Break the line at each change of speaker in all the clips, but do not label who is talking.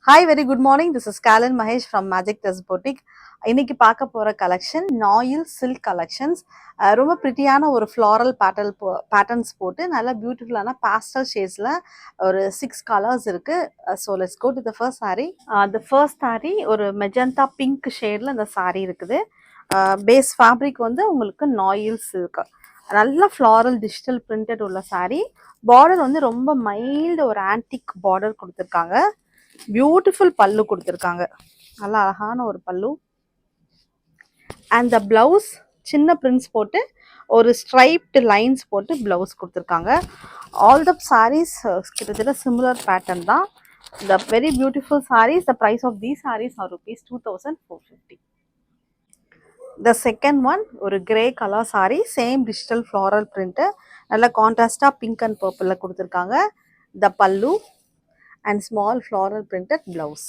Hi, very good morning. This is Kalan Mahesh from Magic Dress Boutique. இன்னைக்கு பார்க்க போற collection நாயில் silk collections. ரொம்ப பிரிட்டியான ஒரு ஃப்ளாரல் பேட்டர்ன்ஸ் போட்டு நல்ல பியூட்டிஃபுல்லான பாஸ்டல் ஷேட்ஸ்ல ஒரு 6 கலர்ஸ் இருக்கு. So let's go to the first saree. The first saree ஒரு மெஜந்தா பிங்க் ஷேட்ல இந்த saree இருக்குது. பேஸ் ஃபேப்ரிக் வந்து உங்களுக்கு நாயில் சில்க். நல்ல ஃப்ளாரல் டிஜிட்டல் பிரிண்டட் உள்ள saree. பார்டர் வந்து ரொம்ப மைல்டு ஒரு ஆன்டிக் பார்டர் கொடுத்துருக்காங்க. பியூட்டிஃபுல் பல்லு கொடுத்துருக்காங்க. நல்லா அழகான ஒரு பல்லு. அண்ட் த பிளவுஸ் சின்ன பிரிண்ட்ஸ் போட்டு ஒரு ஸ்ட்ரைப்டு லைன்ஸ் போட்டு பிளவுஸ் கொடுத்துருக்காங்க. ஆல் த சாரீஸ் கிட்டத்தட்ட சிமிலர் பேட்டர்ன் தான். The very beautiful saris. The price of these saris are ₹2450. The second one ஒரு grey colour sari, same digital floral print, நல்ல கான்ட்ராஸ்டாக பிங்க் அண்ட் பர்பிளில் கொடுத்துருக்காங்க. த பல்லு and small floral printed blouse.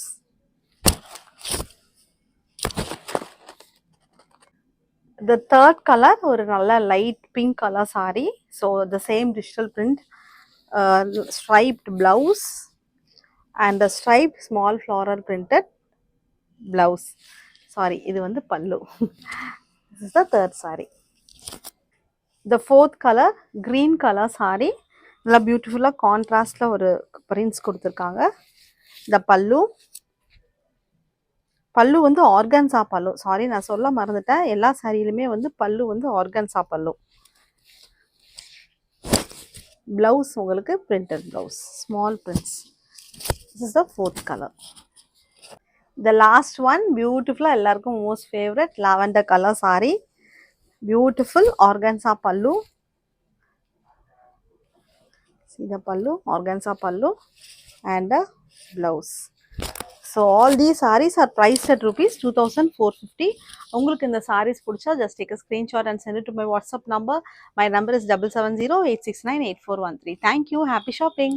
The third color ஒரு நல்ல light pink color saree. So the same digital print, striped blouse and a striped small floral printed blouse. Sorry, இது வந்து பல்லு. This is the third saree. The fourth color green color saree. நல்லா பியூட்டிஃபுல்லாக கான்ட்ராஸ்டில் ஒரு prints கொடுத்துருக்காங்க. த பல்லு பல்லு வந்து ஆர்கன்சா பல்லு. சாரி, நான் சொல்ல மறந்துட்டேன். எல்லா சாரியிலுமே வந்து பல்லு வந்து ஆர்கன்சா பல்லு. பிளவுஸ் உங்களுக்கு printed blouse, small prints. This is the fourth colour. The last one பியூட்டிஃபுல்லாக எல்லாருக்கும் most favourite lavender colour sorry. Beautiful organza பல்லு. See the pallu, organza pallu and a blouse. So all these sarees are priced at ₹2450. உங்களுக்கு இந்த sarees பிடிச்சா just take a screenshot and send it to my WhatsApp number. My number is 7708698413. Thank you. Happy shopping.